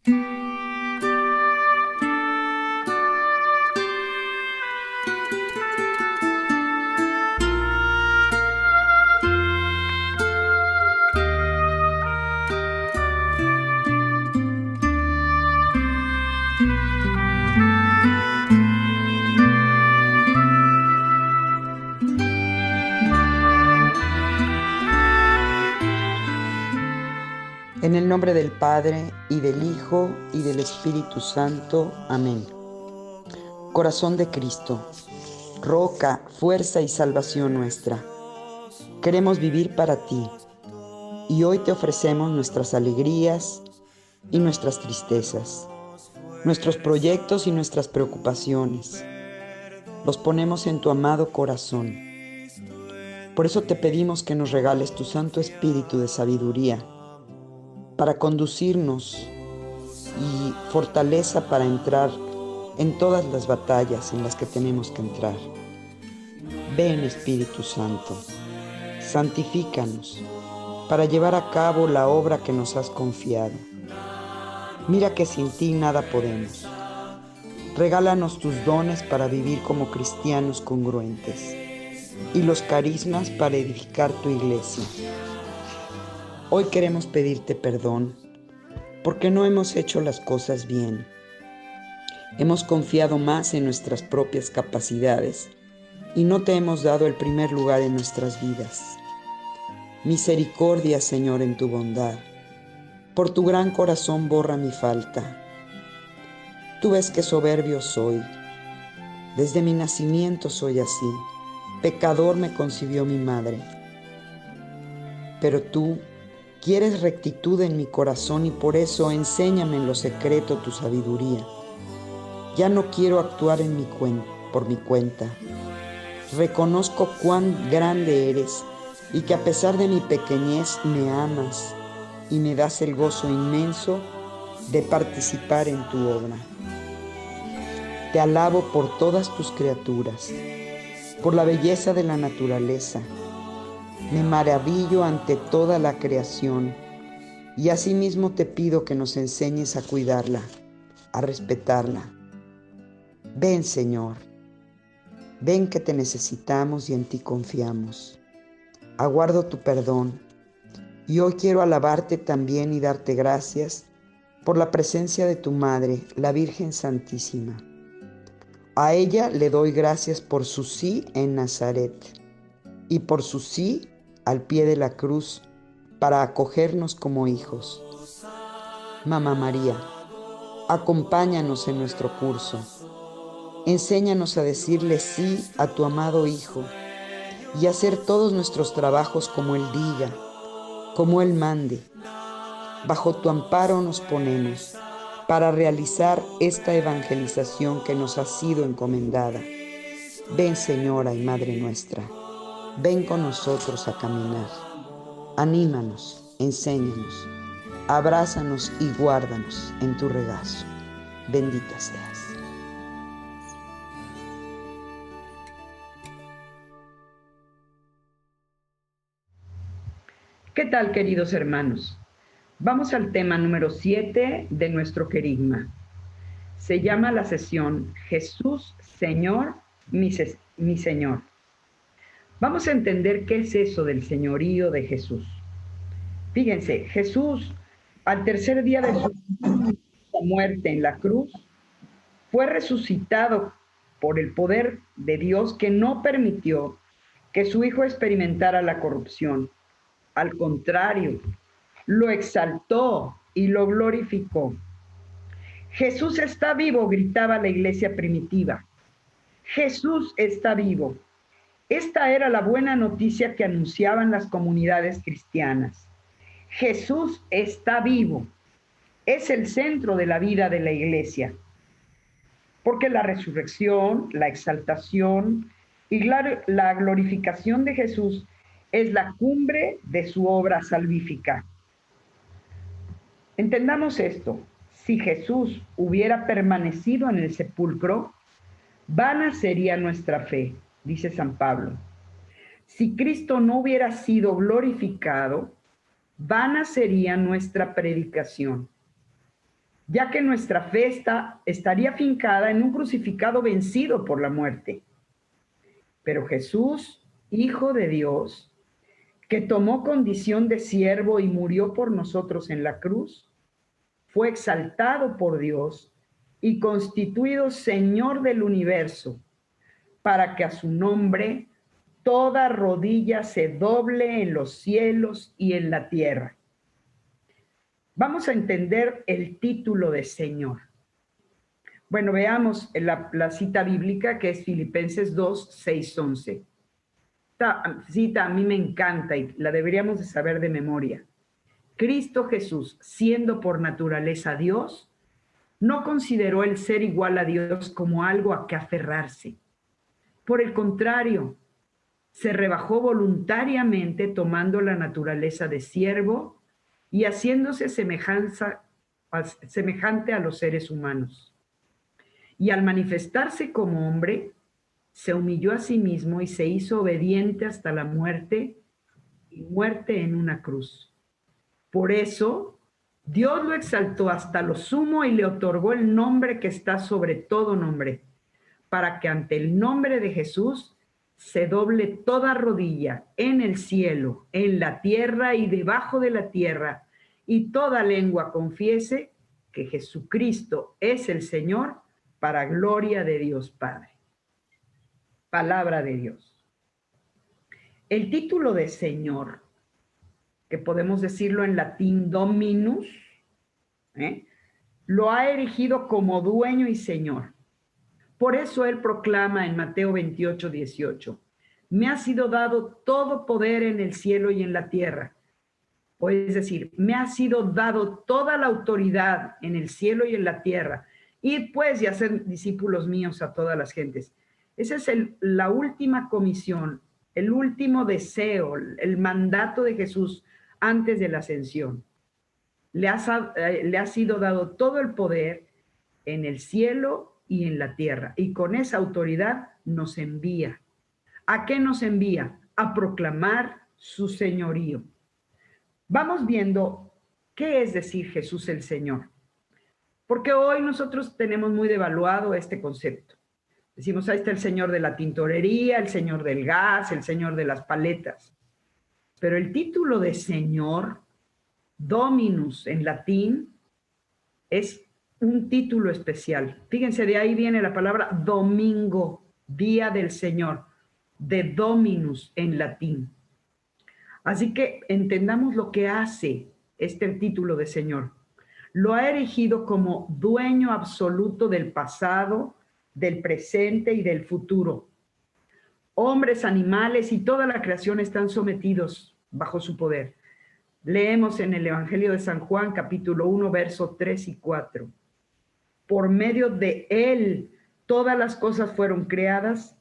En el nombre del Padre, y del Hijo, y del Espíritu Santo. Amén. Corazón de Cristo, roca, fuerza y salvación nuestra, queremos vivir para ti, y hoy te ofrecemos nuestras alegrías y nuestras tristezas, nuestros proyectos y nuestras preocupaciones. Los ponemos en tu amado corazón. Por eso te pedimos que nos regales tu Santo Espíritu de sabiduría, para conducirnos y fortaleza para entrar en todas las batallas en las que tenemos que entrar. Ven, Espíritu Santo, santifícanos para llevar a cabo la obra que nos has confiado. Mira que sin ti nada podemos. Regálanos tus dones para vivir como cristianos congruentes y los carismas para edificar tu iglesia. Hoy queremos pedirte perdón porque no hemos hecho las cosas bien. Hemos confiado más en nuestras propias capacidades y no te hemos dado el primer lugar en nuestras vidas. Misericordia, Señor, en tu bondad. Por tu gran corazón borra mi falta. Tú ves que soberbio soy. Desde mi nacimiento soy así. Pecador me concibió mi madre. Pero tú quieres rectitud en mi corazón y por eso enséñame en lo secreto tu sabiduría. Ya no quiero actuar por mi cuenta. Reconozco cuán grande eres y que a pesar de mi pequeñez me amas y me das el gozo inmenso de participar en tu obra. Te alabo por todas tus criaturas, por la belleza de la naturaleza. Me maravillo ante toda la creación y asimismo te pido que nos enseñes a cuidarla, a respetarla. Ven, Señor, ven que te necesitamos y en ti confiamos. Aguardo tu perdón y hoy quiero alabarte también y darte gracias por la presencia de tu Madre, la Virgen Santísima. A ella le doy gracias por su sí en Nazaret y por su sí al pie de la cruz para acogernos como hijos. Mamá María, acompáñanos en nuestro curso. Enséñanos a decirle sí a tu amado Hijo y hacer todos nuestros trabajos como Él diga, como Él mande. Bajo tu amparo nos ponemos para realizar esta evangelización que nos ha sido encomendada. Ven, Señora y Madre nuestra, ven con nosotros a caminar. Anímanos, enséñanos, abrázanos y guárdanos en tu regazo. Bendita seas. ¿Qué tal, queridos hermanos? Vamos al tema número 7 de nuestro querigma. Se llama la sesión Jesús, Señor, mi Señor. Vamos a entender qué es eso del señorío de Jesús. Fíjense, Jesús, al tercer día de su muerte en la cruz, fue resucitado por el poder de Dios que no permitió que su Hijo experimentara la corrupción. Al contrario, lo exaltó y lo glorificó. Jesús está vivo, gritaba la iglesia primitiva. Jesús está vivo. Esta era la buena noticia que anunciaban las comunidades cristianas. Jesús está vivo. Es el centro de la vida de la iglesia. Porque la resurrección, la exaltación y la glorificación de Jesús es la cumbre de su obra salvífica. Entendamos esto. Si Jesús hubiera permanecido en el sepulcro, vana sería nuestra fe, dice San Pablo. Si Cristo no hubiera sido glorificado, vana sería nuestra predicación. ya que nuestra fe estaría fincada en un crucificado vencido por la muerte. Pero Jesús, Hijo de Dios, que tomó condición de siervo y murió por nosotros en la cruz, fue exaltado por Dios y constituido Señor del universo, para que a su nombre toda rodilla se doble en los cielos y en la tierra. Vamos a entender el título de Señor. Bueno, veamos la cita bíblica, que es Filipenses 2, 6, 11. Esta cita a mí me encanta y la deberíamos de saber de memoria. Cristo Jesús, siendo por naturaleza Dios, no consideró el ser igual a Dios como algo a que aferrarse. Por el contrario, se rebajó voluntariamente tomando la naturaleza de siervo y haciéndose semejante a los seres humanos. Y al manifestarse como hombre, se humilló a sí mismo y se hizo obediente hasta la muerte, y muerte en una cruz. Por eso, Dios lo exaltó hasta lo sumo y le otorgó el nombre que está sobre todo nombre, para que ante el nombre de Jesús se doble toda rodilla en el cielo, en la tierra y debajo de la tierra, y toda lengua confiese que Jesucristo es el Señor, para gloria de Dios Padre. Palabra de Dios. El título de Señor, que podemos decirlo en latín Dominus, lo ha erigido como dueño y Señor. Por eso él proclama en Mateo 28, 18, me ha sido dado todo poder en el cielo y en la tierra. O es decir, me ha sido dado toda la autoridad en el cielo y en la tierra. Id pues y hacer discípulos míos a todas las gentes. Esa es la última comisión, el último deseo, el mandato de Jesús antes de la ascensión. Le ha sido dado todo el poder en el cielo y en la tierra. Y con esa autoridad nos envía. ¿A qué nos envía? A proclamar su señorío. Vamos viendo qué es decir Jesús el Señor. Porque hoy nosotros tenemos muy devaluado este concepto. Decimos, ahí está el señor de la tintorería, el señor del gas, el señor de las paletas. Pero el título de Señor, Dominus en latín, es un título especial. Fíjense, de ahí viene la palabra domingo, día del Señor, de Dominus en latín. Así que entendamos lo que hace este título de Señor. Lo ha erigido como dueño absoluto del pasado, del presente y del futuro. Hombres, animales y toda la creación están sometidos bajo su poder. Leemos en el Evangelio de San Juan, capítulo 1, versos 3 y 4. Por medio de él, todas las cosas fueron creadas.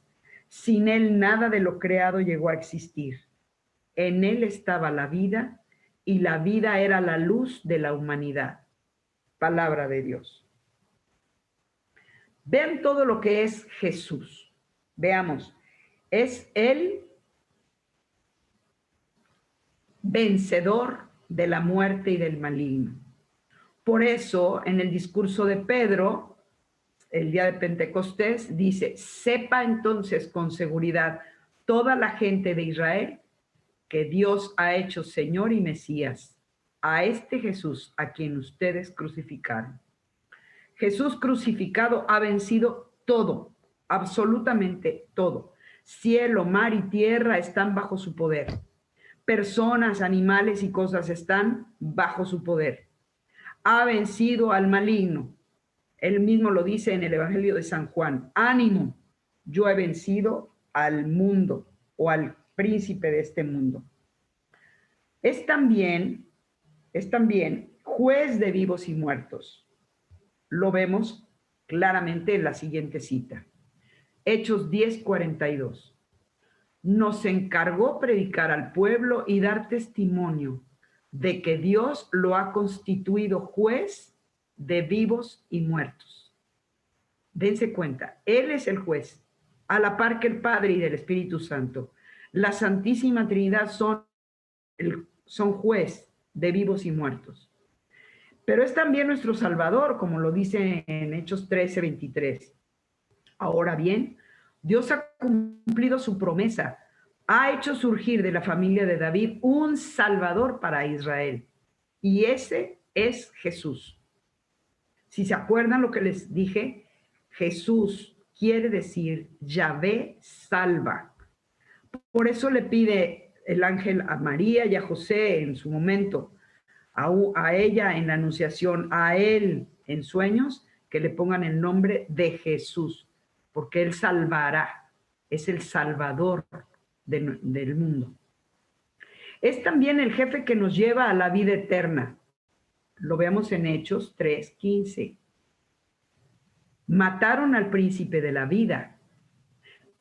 Sin él, nada de lo creado llegó a existir. En él estaba la vida, y la vida era la luz de la humanidad. Palabra de Dios. Vean todo lo que es Jesús. Veamos, es el vencedor de la muerte y del maligno. Por eso, en el discurso de Pedro, el día de Pentecostés, dice, sepa entonces con seguridad toda la gente de Israel que Dios ha hecho Señor y Mesías, a este Jesús a quien ustedes crucificaron. Jesús crucificado ha vencido todo, absolutamente todo. Cielo, mar y tierra están bajo su poder. Personas, animales y cosas están bajo su poder. Ha vencido al maligno. Él mismo lo dice en el Evangelio de San Juan. Ánimo, yo he vencido al mundo o al príncipe de este mundo. Es también juez de vivos y muertos. Lo vemos claramente en la siguiente cita. Hechos 10:42. Nos encargó predicar al pueblo y dar testimonio de que Dios lo ha constituido juez de vivos y muertos. Dense cuenta, Él es el juez, a la par que el Padre y del Espíritu Santo. La Santísima Trinidad son juez de vivos y muertos. pero es también nuestro Salvador, como lo dice en Hechos 13:23. Ahora bien, Dios ha cumplido su promesa, ha hecho surgir de la familia de David un Salvador para Israel, y ese es Jesús. Si se acuerdan lo que les dije, Jesús quiere decir Yahvé salva. Por eso le pide el ángel a María y a José en su momento, a ella en la anunciación, a él en sueños, que le pongan el nombre de Jesús, porque él salvará, es el salvador del mundo. Es también el jefe que nos lleva a la vida eterna. Lo vemos en Hechos 3:15. Mataron al príncipe de la vida,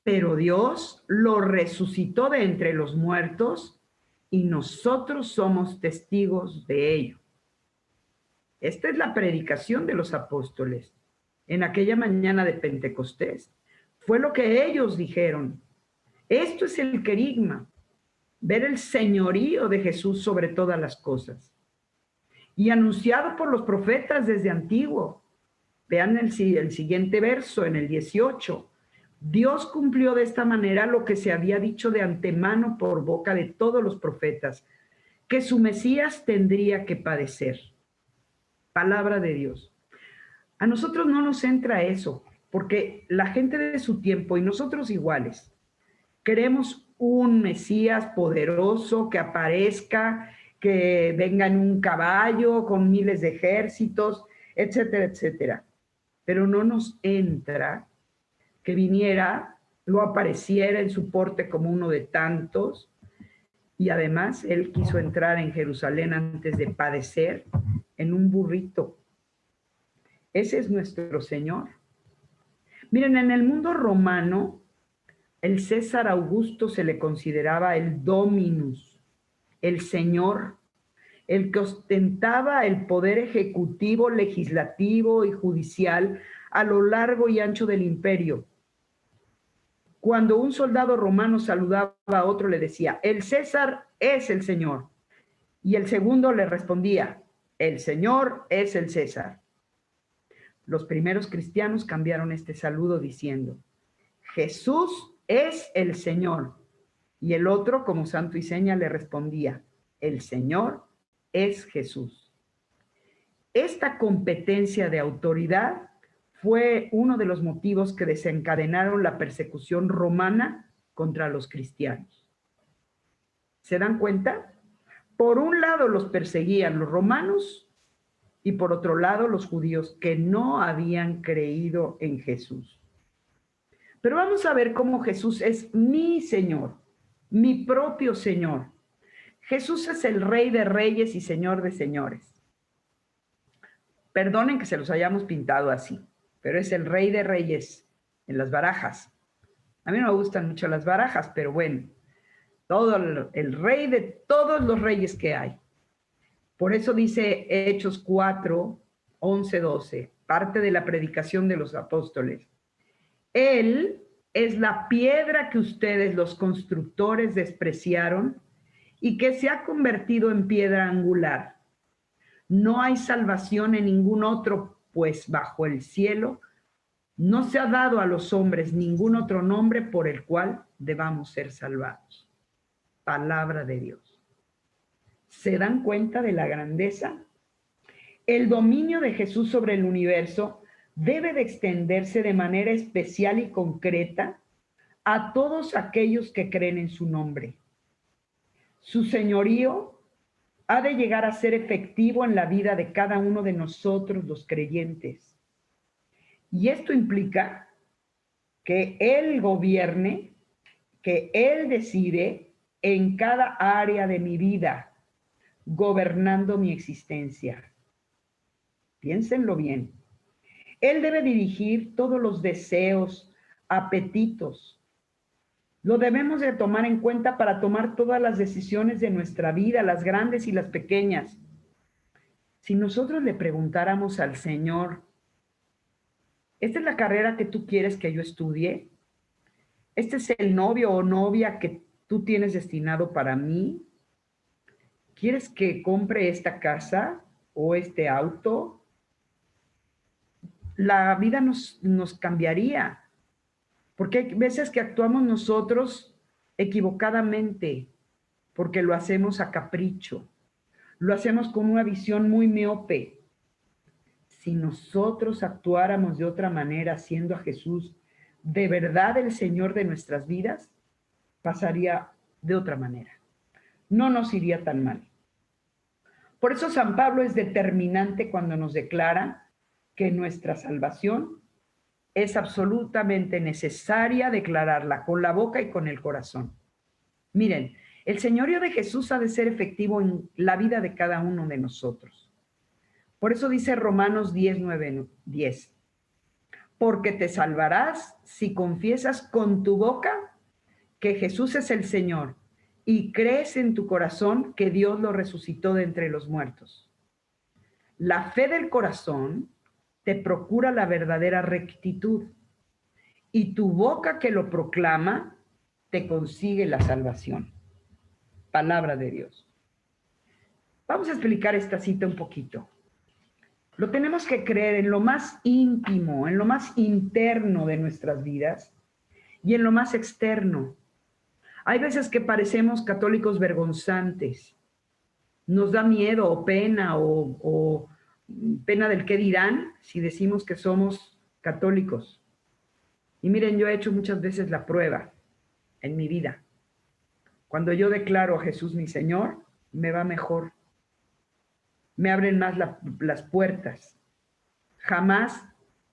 pero Dios lo resucitó de entre los muertos y nosotros somos testigos de ello. Esta es la predicación de los apóstoles en aquella mañana de Pentecostés. Fue lo que ellos dijeron. Esto es el querigma, ver el señorío de Jesús sobre todas las cosas. Y anunciado por los profetas desde antiguo. Vean el siguiente verso, en el 18. Dios cumplió de esta manera lo que se había dicho de antemano por boca de todos los profetas, que su Mesías tendría que padecer. Palabra de Dios. A nosotros no nos entra eso, porque la gente de su tiempo y nosotros iguales, queremos un Mesías poderoso que aparezca, que venga en un caballo con miles de ejércitos, etcétera, etcétera. Pero no nos entra que viniera, lo apareciera en su porte como uno de tantos, y además él quiso entrar en Jerusalén antes de padecer en un burrito. Ese es nuestro Señor. Miren, en el mundo romano, el César Augusto se le consideraba el dominus, el Señor, el que ostentaba el poder ejecutivo, legislativo y judicial a lo largo y ancho del imperio. Cuando un soldado romano saludaba a otro, le decía, el César es el Señor. Y el segundo le respondía, el Señor es el César. Los primeros cristianos cambiaron este saludo diciendo, Jesús es el Señor. Y el otro, como santo y seña, le respondía, el Señor es Jesús. Esta competencia de autoridad fue uno de los motivos que desencadenaron la persecución romana contra los cristianos. ¿Se dan cuenta? Por un lado los perseguían los romanos y por otro lado los judíos que no habían creído en Jesús. Pero vamos a ver cómo Jesús es mi Señor, mi propio Señor. Jesús es el Rey de Reyes y Señor de Señores. Perdonen que se los hayamos pintado así, pero es el Rey de Reyes en las barajas. A mí no me gustan mucho las barajas, pero bueno, todo el Rey de todos los reyes que hay. Por eso dice Hechos 4, 11, 12, parte de la predicación de los apóstoles. Él es la piedra que ustedes, los constructores, despreciaron y que se ha convertido en piedra angular. No hay salvación en ningún otro, pues bajo el cielo no se ha dado a los hombres ningún otro nombre por el cual debamos ser salvados. Palabra de Dios. ¿Se dan cuenta de la grandeza? El dominio de Jesús sobre el universo debe de extenderse de manera especial y concreta a todos aquellos que creen en su nombre. Su señorío ha de llegar a ser efectivo en la vida de cada uno de nosotros, los creyentes. Y esto implica que Él gobierne, que Él decide en cada área de mi vida, gobernando mi existencia. Piénsenlo bien. Él debe dirigir todos los deseos, apetitos. Lo debemos de tomar en cuenta para tomar todas las decisiones de nuestra vida, las grandes y las pequeñas. Si nosotros le preguntáramos al Señor, ¿esta es la carrera que tú quieres que yo estudie? ¿Este es el novio o novia que tú tienes destinado para mí? ¿Quieres que compre esta casa? o este auto, la vida nos cambiaría. Porque hay veces que actuamos nosotros equivocadamente, porque lo hacemos a capricho, lo hacemos con una visión muy miope. Si nosotros actuáramos de otra manera, siendo a Jesús de verdad el Señor de nuestras vidas, pasaría de otra manera. No nos iría tan mal. Por eso San Pablo es determinante cuando nos declara que nuestra salvación es absolutamente necesaria declararla con la boca y con el corazón. Miren, el señorío de Jesús ha de ser efectivo en la vida de cada uno de nosotros. Por eso dice Romanos 10, 9, 10. Porque te salvarás si confiesas con tu boca que Jesús es el Señor y crees en tu corazón que Dios lo resucitó de entre los muertos. La fe del corazón te procura la verdadera rectitud y tu boca que lo proclama te consigue la salvación. Palabra de Dios. Vamos a explicar esta cita un poquito. Lo tenemos que creer en lo más íntimo, en lo más interno de nuestras vidas y en lo más externo. Hay veces que parecemos católicos vergonzantes. Nos da miedo o pena o pena del qué dirán si decimos que somos católicos. Y miren, yo he hecho muchas veces la prueba en mi vida. Cuando yo declaro a Jesús mi Señor, me va mejor. Me abren más las puertas. Jamás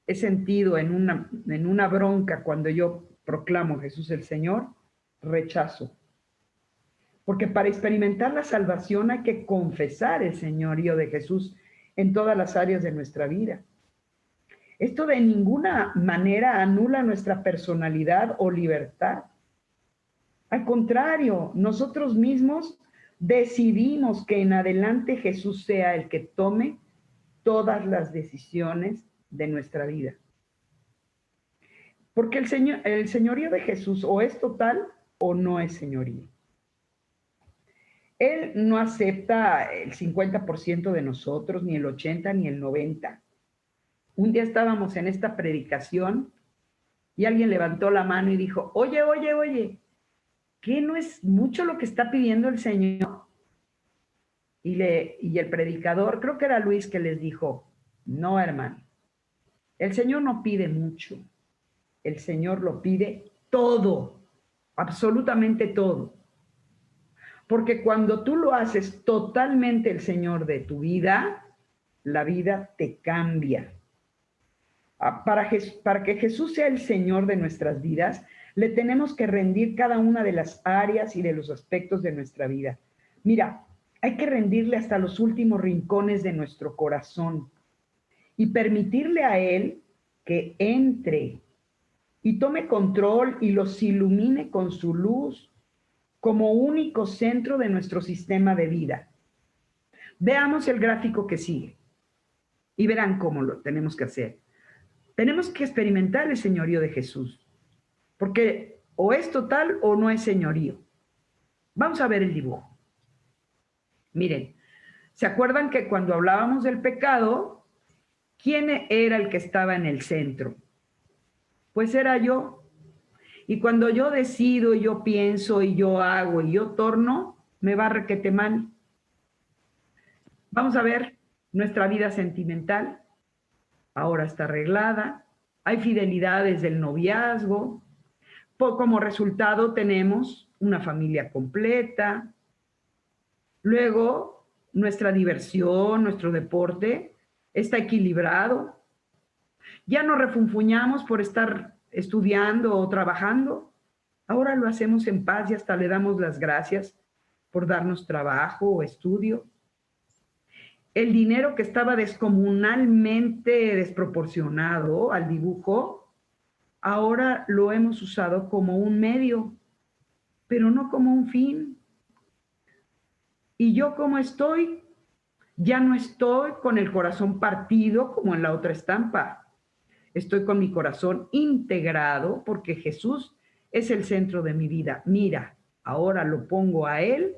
he sentido en una bronca cuando yo proclamo Jesús el Señor, rechazo. Porque para experimentar la salvación hay que confesar el señorío de Jesús en todas las áreas de nuestra vida. Esto de ninguna manera anula nuestra personalidad o libertad. Al contrario, nosotros mismos decidimos que en adelante Jesús sea el que tome todas las decisiones de nuestra vida. Porque el señorío de Jesús o es total o no es señorío. Él no acepta el 50% de nosotros, ni el 80%, ni el 90%. Un día estábamos en esta predicación y alguien levantó la mano y dijo, oye, ¿qué no es mucho lo que está pidiendo el Señor? Y el predicador, creo que era Luis, que les dijo, no, hermano, el Señor no pide mucho, el Señor lo pide todo, absolutamente todo. Porque cuando tú lo haces totalmente el Señor de tu vida, la vida te cambia. Para que Jesús sea el Señor de nuestras vidas, le tenemos que rendir cada una de las áreas y de los aspectos de nuestra vida. Mira, hay que rendirle hasta los últimos rincones de nuestro corazón y permitirle a Él que entre y tome control y los ilumine con su luz como único centro de nuestro sistema de vida. Veamos el gráfico que sigue y verán cómo lo tenemos que hacer. Tenemos que experimentar el señorío de Jesús, porque o es total o no es señorío. Vamos a ver el dibujo. Miren, ¿se acuerdan que cuando hablábamos del pecado, quién era el que estaba en el centro? Pues era yo. Y cuando yo decido, yo pienso y yo hago y yo torno, me va requete mal. Vamos a ver nuestra vida sentimental. Ahora está arreglada. Hay fidelidades del noviazgo. Como resultado tenemos una familia completa. Luego, nuestra diversión, nuestro deporte está equilibrado. Ya no refunfuñamos por estar estudiando o trabajando. Ahora lo hacemos en paz y hasta le damos las gracias por darnos trabajo o estudio. El dinero que estaba descomunalmente desproporcionado al dibujo, ahora lo hemos usado como un medio, pero no como un fin. Y yo como estoy, ya no estoy con el corazón partido como en la otra estampa. Estoy con mi corazón integrado porque Jesús es el centro de mi vida. Mira, ahora lo pongo a Él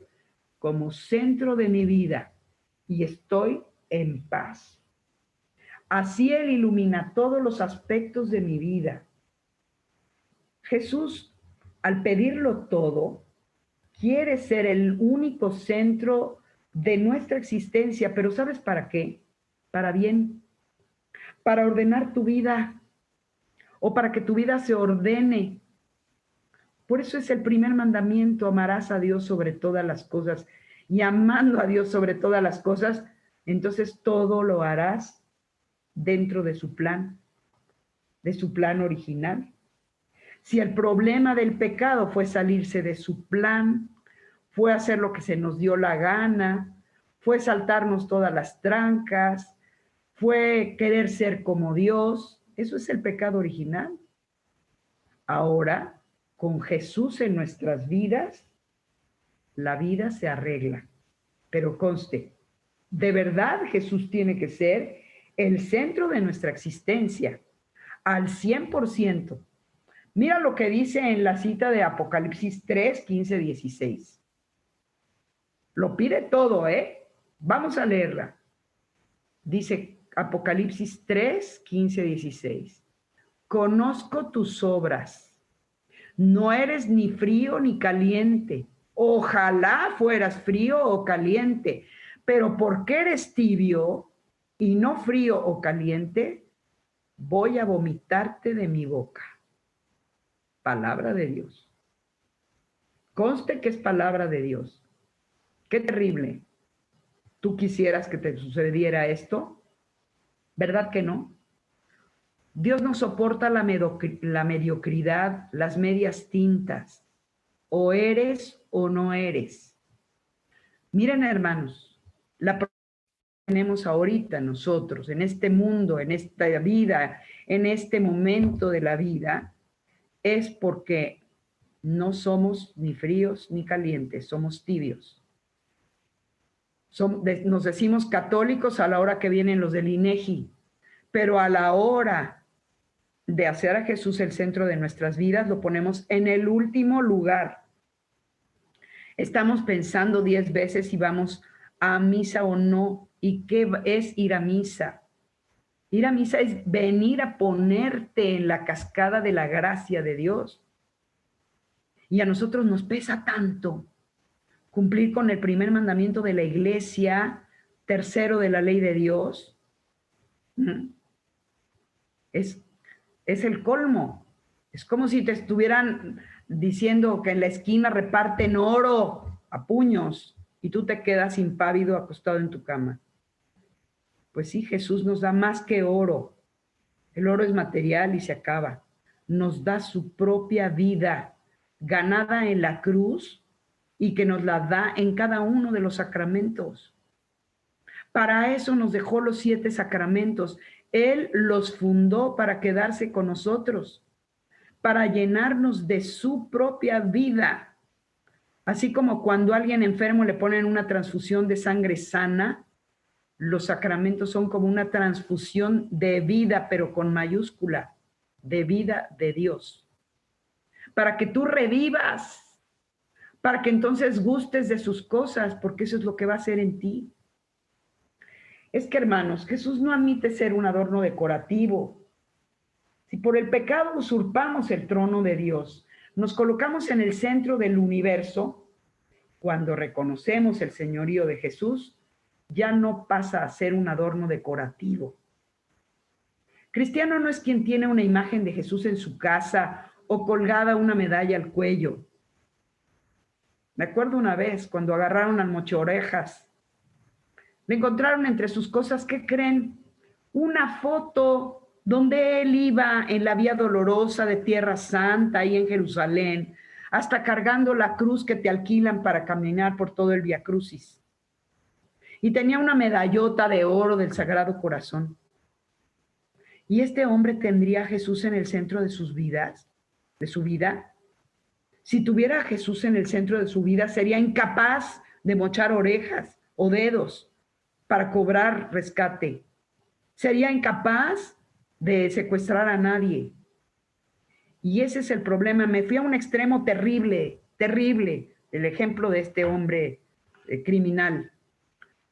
como centro de mi vida y estoy en paz. Así Él ilumina todos los aspectos de mi vida. Jesús, al pedirlo todo, quiere ser el único centro de nuestra existencia, pero ¿sabes para qué? Para bien, para ordenar tu vida o para que tu vida se ordene. Por eso es el primer mandamiento: amarás a Dios sobre todas las cosas. Y amando a Dios sobre todas las cosas, entonces todo lo harás dentro de su plan original. Si el problema del pecado fue salirse de su plan, fue hacer lo que se nos dio la gana, fue saltarnos todas las trancas, fue querer ser como Dios, eso es el pecado original. Ahora, con Jesús en nuestras vidas, la vida se arregla. Pero conste, de verdad Jesús tiene que ser el centro de nuestra existencia, al 100%. Mira lo que dice en la cita de Apocalipsis 3, 15, 16. Lo pide todo, ¿eh? Vamos a leerla. Dice Apocalipsis 3, 15, 16. Conozco tus obras. No eres ni frío ni caliente. Ojalá fueras frío o caliente, pero porque eres tibio y no frío o caliente, voy a vomitarte de mi boca. Palabra de Dios. Conste que es palabra de Dios. Qué terrible. ¿Tú quisieras que te sucediera esto? ¿Verdad que no? Dios no soporta la mediocridad, las medias tintas. O eres o no eres. Miren, hermanos, la que tenemos ahorita nosotros, en este mundo, en esta vida, en este momento de la vida, es porque no somos ni fríos ni calientes, somos tibios. Nos decimos católicos a la hora que vienen los del INEGI, pero a la hora de hacer a Jesús el centro de nuestras vidas, lo ponemos en el último lugar. Estamos pensando 10 veces si vamos a misa o no. ¿Y qué es ir a misa? Ir a misa es venir a ponerte en la cascada de la gracia de Dios. Y a nosotros nos pesa tanto cumplir con el primer mandamiento de la iglesia, tercero de la ley de Dios. Es el colmo. Es como si te estuvieran diciendo que en la esquina reparten oro a puños y tú te quedas impávido acostado en tu cama. Pues sí, Jesús nos da más que oro. El oro es material y se acaba. Nos da su propia vida ganada en la cruz y que nos la da en cada uno de los sacramentos. Para eso nos dejó los 7 sacramentos. Él los fundó para quedarse con nosotros, para llenarnos de su propia vida. Así como cuando a alguien enfermo le ponen una transfusión de sangre sana, los sacramentos son como una transfusión de vida, pero con mayúscula, de vida de Dios. Para que tú revivas, para que entonces gustes de sus cosas, porque eso es lo que va a hacer en ti. Es que, hermanos, Jesús no admite ser un adorno decorativo. Si por el pecado usurpamos el trono de Dios, nos colocamos en el centro del universo, cuando reconocemos el señorío de Jesús, ya no pasa a ser un adorno decorativo. Cristiano no es quien tiene una imagen de Jesús en su casa o colgada una medalla al cuello. Me acuerdo una vez cuando agarraron al Mochorejas. Le encontraron entre sus cosas, ¿qué creen? Una foto donde él iba en la Vía Dolorosa de Tierra Santa, ahí en Jerusalén, hasta cargando la cruz que te alquilan para caminar por todo el Vía Crucis. Y tenía una medallota de oro del Sagrado Corazón. ¿Y este hombre tendría a Jesús en el centro de sus vidas, de su vida? Si tuviera a Jesús en el centro de su vida, sería incapaz de mochar orejas o dedos para cobrar rescate. Sería incapaz de secuestrar a nadie. Y ese es el problema. Me fui a un extremo terrible, terrible, el ejemplo de este hombre criminal.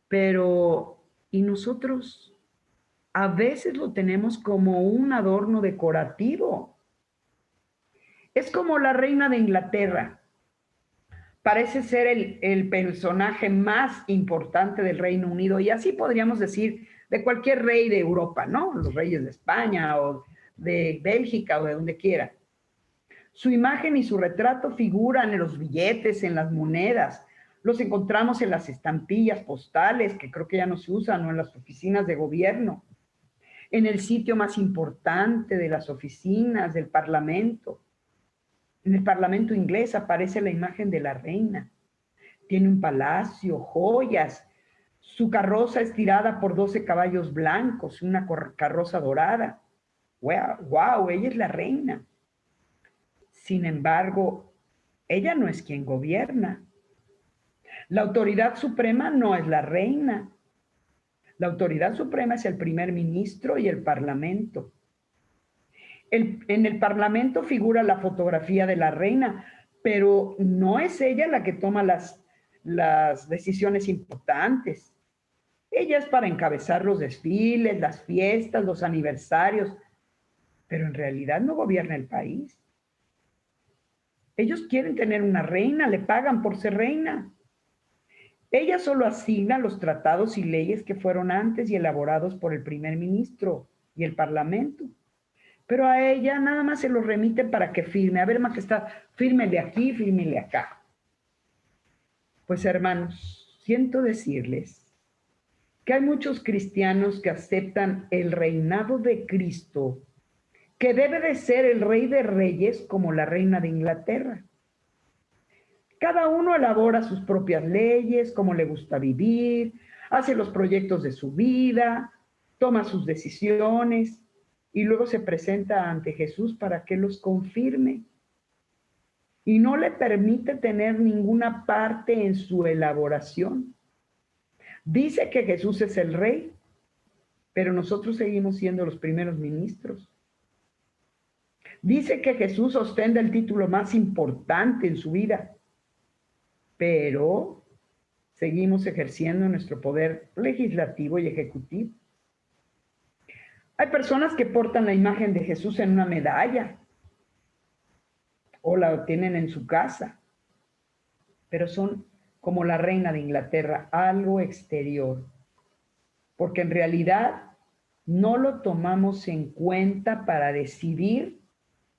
Pero Y nosotros a veces lo tenemos como un adorno decorativo. Es como la reina de Inglaterra. Parece ser el personaje más importante del Reino Unido, y así podríamos decir de cualquier rey de Europa, ¿no? Los reyes de España o de Bélgica o de donde quiera. Su imagen y su retrato figuran en los billetes, en las monedas. Los encontramos en las estampillas postales, que creo que ya no se usan, o en las oficinas de gobierno, en el sitio más importante de las oficinas del Parlamento. En el Parlamento inglés aparece la imagen de la reina. Tiene un palacio, joyas. Su carroza es tirada por 12 caballos blancos, una carroza dorada. ¡Wow! Ella es la reina. Sin embargo, ella no es quien gobierna. La autoridad suprema no es la reina. La autoridad suprema es el primer ministro y el parlamento. En el parlamento figura la fotografía de la reina, pero no es ella la que toma las decisiones importantes. Ella es para encabezar los desfiles, las fiestas, los aniversarios, pero en realidad no gobierna el país. Ellos quieren tener una reina, le pagan por ser reina. Ella solo asigna los tratados y leyes que fueron antes y elaborados por el primer ministro y el parlamento. Pero a ella nada más se los remite para que firme. A ver, majestad, fírmele aquí, fírmele acá. Pues hermanos, siento decirles que hay muchos cristianos que aceptan el reinado de Cristo, que debe de ser el rey de reyes como la reina de Inglaterra. Cada uno elabora sus propias leyes, cómo le gusta vivir, hace los proyectos de su vida, toma sus decisiones y luego se presenta ante Jesús para que los confirme. Y no le permite tener ninguna parte en su elaboración. Dice que Jesús es el rey, pero nosotros seguimos siendo los primeros ministros. Dice que Jesús ostenta el título más importante en su vida, pero seguimos ejerciendo nuestro poder legislativo y ejecutivo. Hay personas que portan la imagen de Jesús en una medalla o la tienen en su casa, pero son como la reina de Inglaterra, algo exterior, porque en realidad no lo tomamos en cuenta para decidir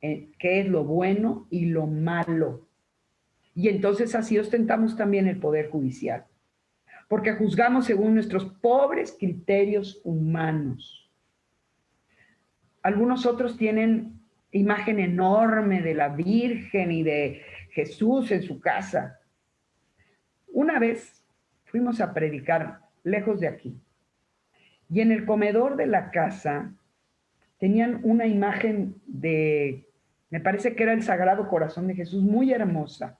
qué es lo bueno y lo malo. Y entonces así ostentamos también el poder judicial, porque juzgamos según nuestros pobres criterios humanos. Algunos otros tienen imagen enorme de la Virgen y de Jesús en su casa. Una vez fuimos a predicar lejos de aquí, y en el comedor de la casa tenían una imagen de, me parece que era el Sagrado Corazón de Jesús, muy hermosa,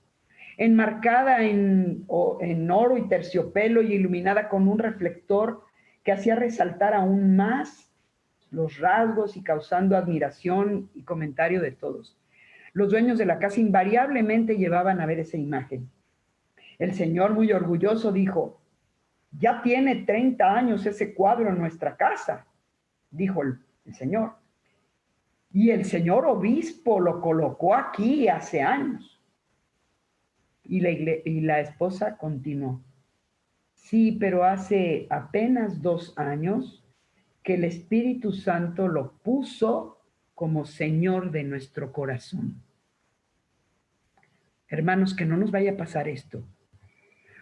enmarcada en oro y terciopelo y iluminada con un reflector que hacía resaltar aún más los rasgos y causando admiración y comentario de todos. Los dueños de la casa invariablemente llevaban a ver esa imagen. El señor, muy orgulloso, dijo: ya tiene 30 años ese cuadro en nuestra casa, dijo el señor. Y el señor obispo lo colocó aquí hace años. Y la esposa continuó: sí, pero hace apenas 2 años que el Espíritu Santo lo puso como Señor de nuestro corazón. Hermanos, que no nos vaya a pasar esto.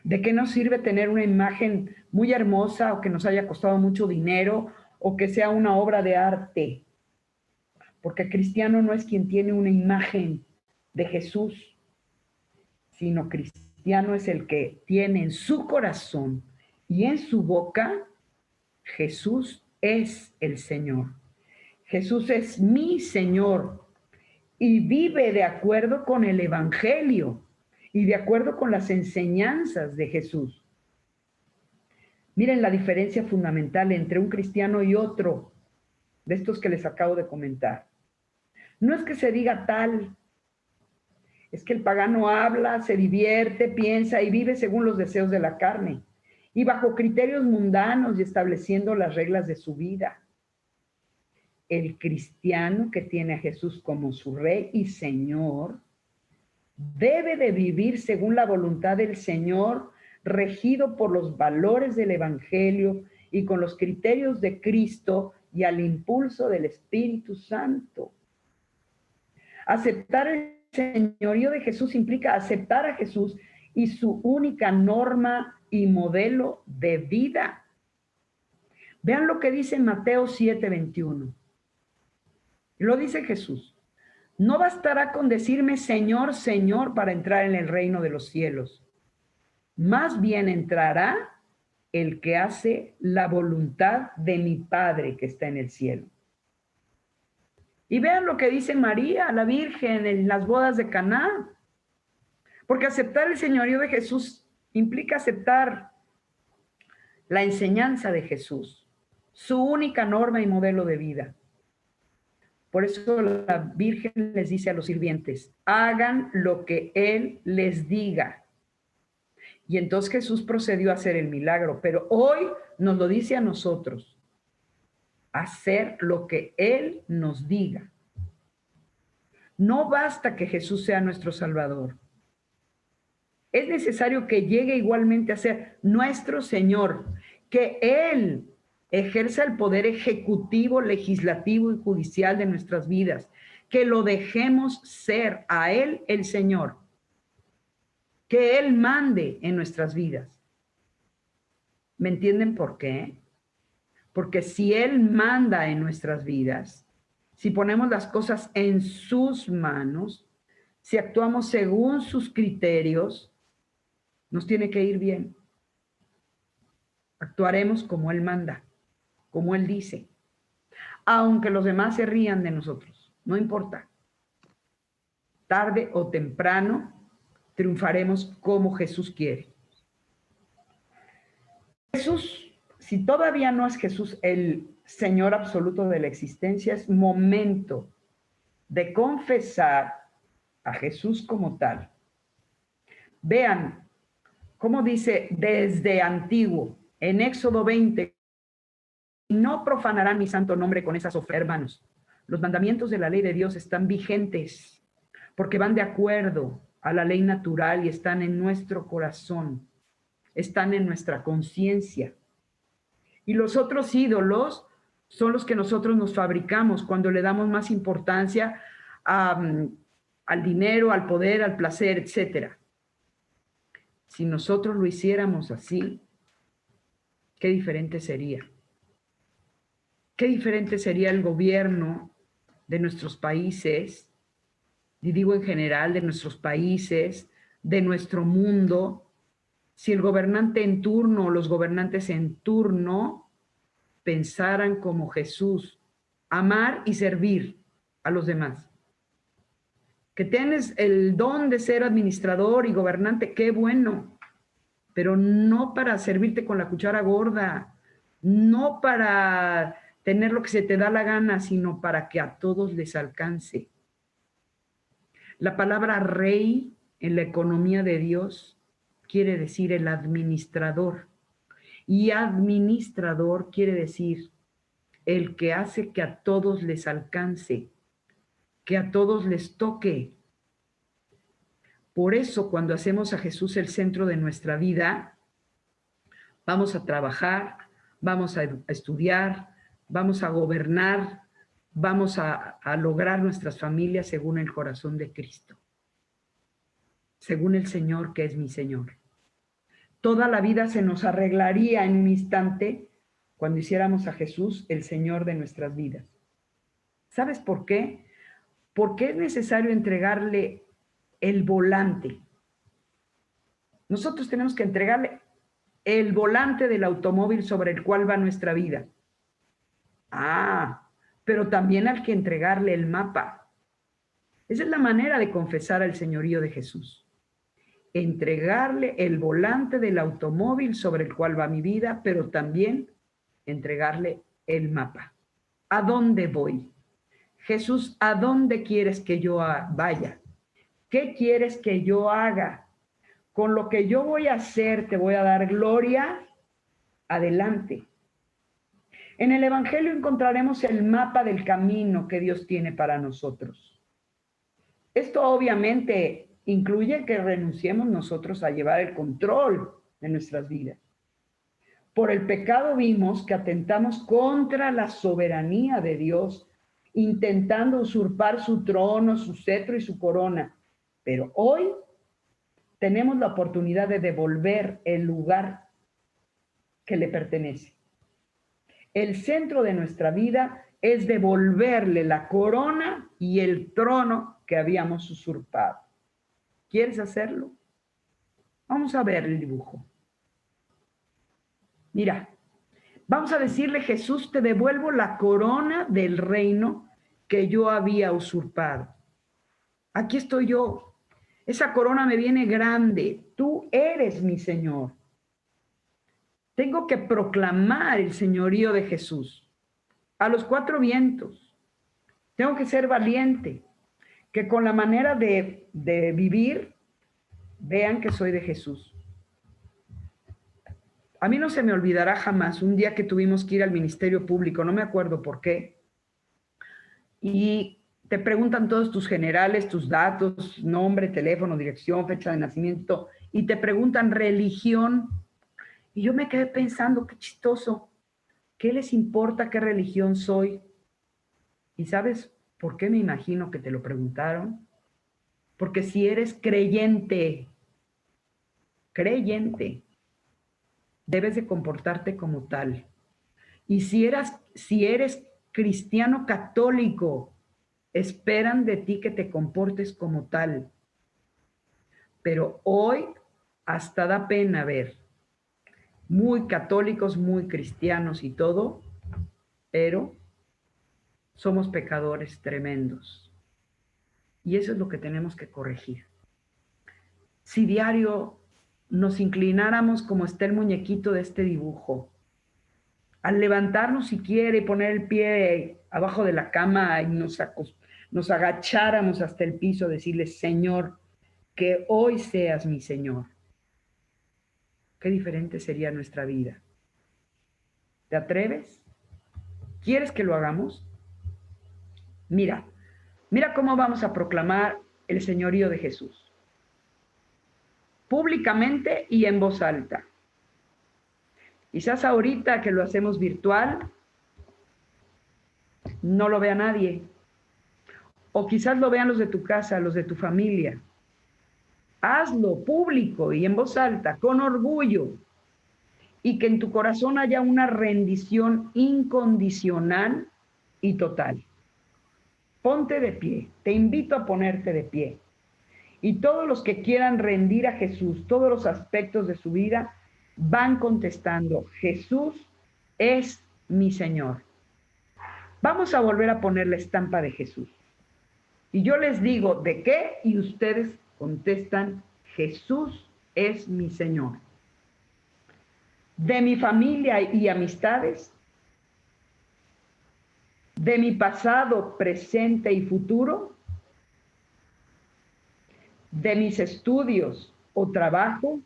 ¿De qué nos sirve tener una imagen muy hermosa o que nos haya costado mucho dinero o que sea una obra de arte? Porque el cristiano no es quien tiene una imagen de Jesús, sino cristiano es el que tiene en su corazón y en su boca: Jesús es el Señor. Jesús es mi Señor y vive de acuerdo con el Evangelio y de acuerdo con las enseñanzas de Jesús. Miren la diferencia fundamental entre un cristiano y otro de estos que les acabo de comentar. No es que se diga tal, es que el pagano habla, se divierte, piensa y vive según los deseos de la carne. y bajo criterios mundanos y estableciendo las reglas de su vida. El cristiano que tiene a Jesús como su Rey y Señor debe de vivir según la voluntad del Señor, regido por los valores del Evangelio y con los criterios de Cristo y al impulso del Espíritu Santo. Aceptar el señorío de Jesús implica aceptar a Jesús y su única norma y modelo de vida. Vean lo que dice Mateo 7:21. Lo dice Jesús. No bastará con decirme Señor, Señor para entrar en el reino de los cielos. Más bien entrará el que hace la voluntad de mi Padre que está en el cielo. Y vean lo que dice María, la Virgen, en las bodas de Caná. Porque aceptar el señorío de Jesús implica aceptar la enseñanza de Jesús, su única norma y modelo de vida. Por eso la Virgen les dice a los sirvientes, hagan lo que Él les diga. Y entonces Jesús procedió a hacer el milagro, pero hoy nos lo dice a nosotros, hacer lo que Él nos diga. No basta que Jesús sea nuestro Salvador. Es necesario que llegue igualmente a ser nuestro Señor, que Él ejerza el poder ejecutivo, legislativo y judicial de nuestras vidas, que lo dejemos ser a Él el Señor, que Él mande en nuestras vidas. ¿Me entienden por qué? Porque si Él manda en nuestras vidas, si ponemos las cosas en sus manos, si actuamos según sus criterios, nos tiene que ir bien. Actuaremos como Él manda, como Él dice. Aunque los demás se rían de nosotros, no importa. Tarde o temprano triunfaremos como Jesús quiere. Jesús, si todavía no es Jesús el Señor absoluto de la existencia, es momento de confesar a Jesús como tal. Vean cómo dice desde antiguo, en Éxodo 20, no profanarán mi santo nombre con esas ofrendas, hermanos. Los mandamientos de la ley de Dios están vigentes porque van de acuerdo a la ley natural y están en nuestro corazón, están en nuestra conciencia. Y los otros ídolos son los que nosotros nos fabricamos cuando le damos más importancia al dinero, al poder, al placer, etc. Si nosotros lo hiciéramos así, qué diferente sería. Qué diferente sería el gobierno de nuestros países, y digo en general de nuestros países, de nuestro mundo, si el gobernante en turno o los gobernantes en turno pensaran como Jesús, amar y servir a los demás. Que tienes el don de ser administrador y gobernante, qué bueno, pero no para servirte con la cuchara gorda, no para tener lo que se te da la gana, sino para que a todos les alcance. La palabra rey en la economía de Dios quiere decir el administrador. Y administrador quiere decir el que hace que a todos les alcance, que a todos les toque. Por eso, cuando hacemos a Jesús el centro de nuestra vida, vamos a trabajar, vamos a estudiar, vamos a gobernar, vamos a lograr nuestras familias según el corazón de Cristo, según el Señor que es mi Señor. Toda la vida se nos arreglaría en un instante cuando hiciéramos a Jesús el Señor de nuestras vidas. ¿Sabes por qué? Porque es necesario entregarle el volante. Nosotros tenemos que entregarle el volante del automóvil sobre el cual va nuestra vida. Pero también hay que entregarle el mapa. Esa es la manera de confesar al señorío de Jesús. Entregarle el volante del automóvil sobre el cual va mi vida, pero también entregarle el mapa. ¿A dónde voy? Jesús, ¿a dónde quieres que yo vaya? ¿Qué quieres que yo haga? Con lo que yo voy a hacer, ¿te voy a dar gloria adelante. En el Evangelio encontraremos el mapa del camino que Dios tiene para nosotros. Esto obviamente incluye que renunciemos nosotros a llevar el control de nuestras vidas. Por el pecado vimos que atentamos contra la soberanía de Dios, intentando usurpar su trono, su cetro y su corona. Pero hoy tenemos la oportunidad de devolver el lugar que le pertenece. El centro de nuestra vida es devolverle la corona y el trono que habíamos usurpado. ¿Quieres hacerlo? Vamos a ver el dibujo. Mira, vamos a decirle, Jesús, te devuelvo la corona del reino que yo había usurpado. Aquí estoy yo. Esa corona me viene grande. Tú eres mi Señor. Tengo que proclamar el señorío de Jesús a los cuatro vientos. Tengo que ser valiente, que con la manera de vivir vean que soy de Jesús. A mí no se me olvidará jamás un día que tuvimos que ir al Ministerio Público, no me acuerdo por qué, y te preguntan todos tus generales, tus datos, nombre, teléfono, dirección, fecha de nacimiento, y te preguntan religión. Y yo me quedé pensando, qué chistoso, ¿qué les importa qué religión soy? ¿Y sabes por qué me imagino que te lo preguntaron? Porque si eres creyente, debes de comportarte como tal. Y si eres cristiano católico, esperan de ti que te comportes como tal. Pero hoy hasta da pena ver muy católicos, muy cristianos y todo, pero somos pecadores tremendos. Y eso es lo que tenemos que corregir. Si diario nos inclináramos como está el muñequito de este dibujo, al levantarnos si quiere y poner el pie abajo de la cama y nos agacháramos hasta el piso, decirle, Señor, que hoy seas mi Señor. Qué diferente sería nuestra vida. ¿Te atreves? ¿Quieres que lo hagamos? Mira cómo vamos a proclamar el señorío de Jesús. Públicamente y en voz alta. Quizás ahorita que lo hacemos virtual, no lo vea nadie. O quizás lo vean los de tu casa, los de tu familia. Hazlo público y en voz alta, con orgullo. Y que en tu corazón haya una rendición incondicional y total. Ponte de pie, te invito a ponerte de pie. Y todos los que quieran rendir a Jesús, todos los aspectos de su vida, van contestando, Jesús es mi Señor. Vamos a volver a poner la estampa de Jesús. Y yo les digo, ¿de qué? Y ustedes contestan, Jesús es mi Señor. De mi familia y amistades, de mi pasado, presente y futuro, de mis estudios o trabajo,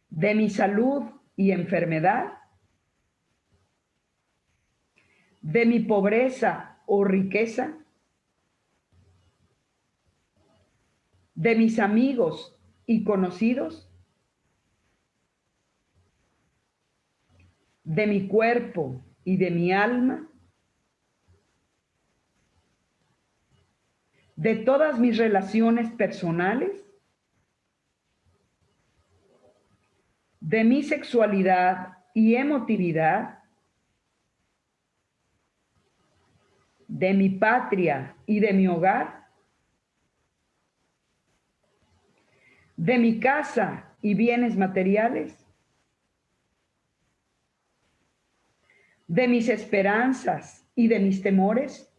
de mi salud y enfermedad, de mi pobreza o riqueza, de mis amigos y conocidos, de mi cuerpo y de mi alma, de todas mis relaciones personales, de mi sexualidad y emotividad, de mi patria y de mi hogar, de mi casa y bienes materiales, de mis esperanzas y de mis temores,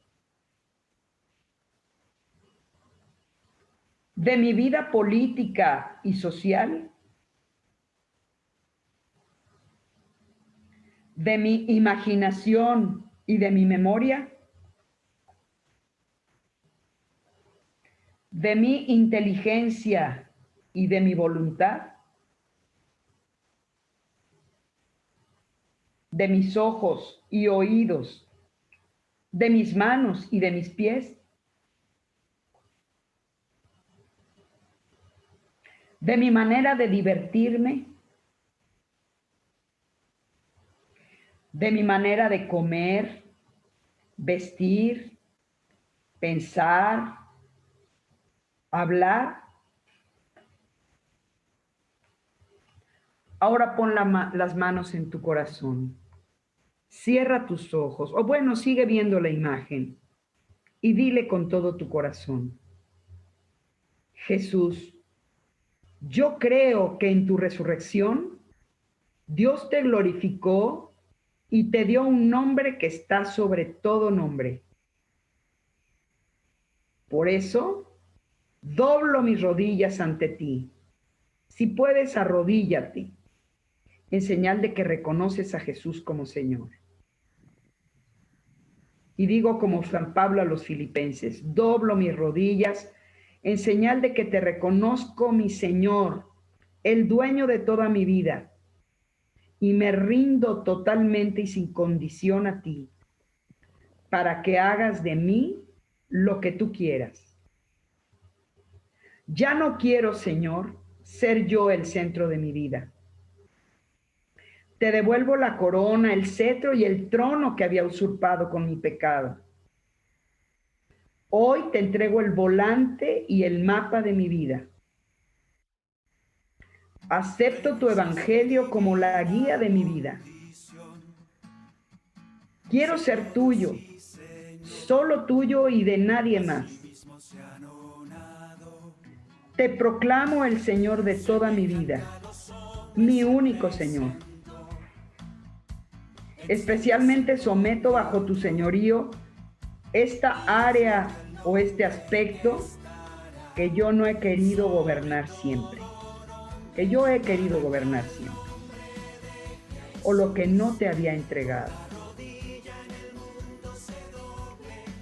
de mi vida política y social, de mi imaginación y de mi memoria, de mi inteligencia y de mi voluntad, de mis ojos y oídos, de mis manos y de mis pies, de mi manera de divertirme, de mi manera de comer, vestir, pensar, hablar. Ahora pon las manos en tu corazón. Cierra tus ojos, o bueno, sigue viendo la imagen y dile con todo tu corazón: Jesús, yo creo que en tu resurrección Dios te glorificó y te dio un nombre que está sobre todo nombre. Por eso, doblo mis rodillas ante ti. Si puedes, arrodíllate, en señal de que reconoces a Jesús como Señor. Y digo como San Pablo a los Filipenses: doblo mis rodillas en señal de que te reconozco, mi Señor, el dueño de toda mi vida, y me rindo totalmente y sin condición a ti, para que hagas de mí lo que tú quieras. Ya no quiero, Señor, ser yo el centro de mi vida. Te devuelvo la corona, el cetro y el trono que había usurpado con mi pecado. Hoy te entrego el volante y el mapa de mi vida. Acepto tu evangelio como la guía de mi vida. Quiero ser tuyo, solo tuyo y de nadie más. Te proclamo el Señor de toda mi vida, mi único Señor. Especialmente someto bajo tu señorío esta área o este aspecto que yo no he querido gobernar siempre. Que yo he querido gobernar siempre. O lo que no te había entregado.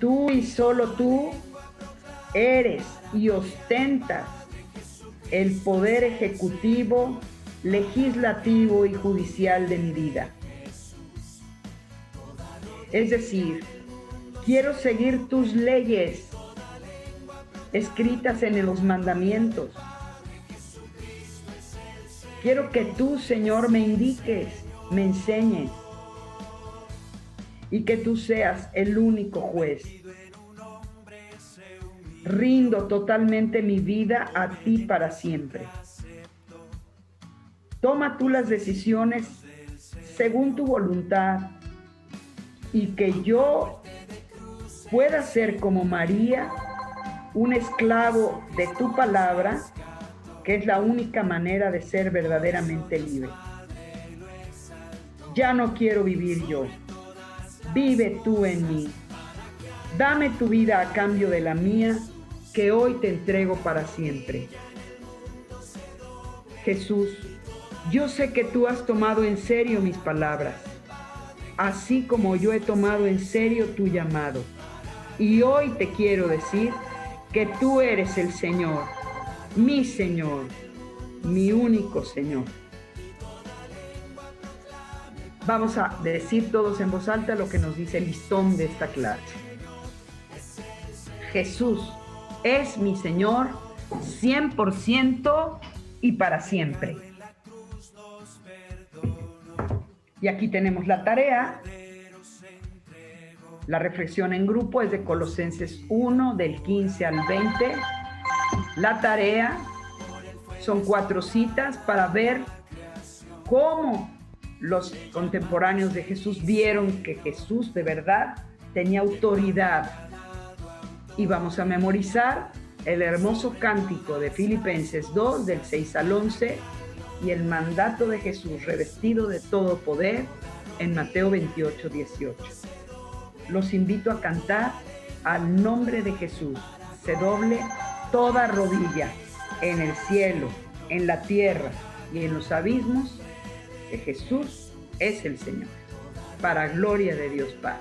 Tú y solo tú eres y ostentas el poder ejecutivo, legislativo y judicial de mi vida. Es decir, quiero seguir tus leyes escritas en los mandamientos. Quiero que tú, Señor, me indiques, me enseñes y que tú seas el único juez. Rindo totalmente mi vida a ti para siempre. Toma tú las decisiones según tu voluntad y que yo pueda ser como María, un esclavo de tu palabra, que es la única manera de ser verdaderamente libre. Ya no quiero vivir yo. Vive tú en mí. Dame tu vida a cambio de la mía, que hoy te entrego para siempre. Jesús, yo sé que tú has tomado en serio mis palabras, así como yo he tomado en serio tu llamado. Y hoy te quiero decir que tú eres el Señor, mi único Señor. Vamos a decir todos en voz alta lo que nos dice el listón de esta clase. Jesús es mi Señor 100% y para siempre. Y aquí tenemos la tarea. La reflexión en grupo es de Colosenses 1, del 15 al 20. La tarea son 4 citas para ver cómo los contemporáneos de Jesús vieron que Jesús de verdad tenía autoridad. Y vamos a memorizar el hermoso cántico de Filipenses 2, del 6 al 11, y el mandato de Jesús revestido de todo poder en Mateo 28, 18. Los invito a cantar al nombre de Jesús. Se doble toda rodilla en el cielo, en la tierra y en los abismos, que Jesús es el Señor, para gloria de Dios Padre.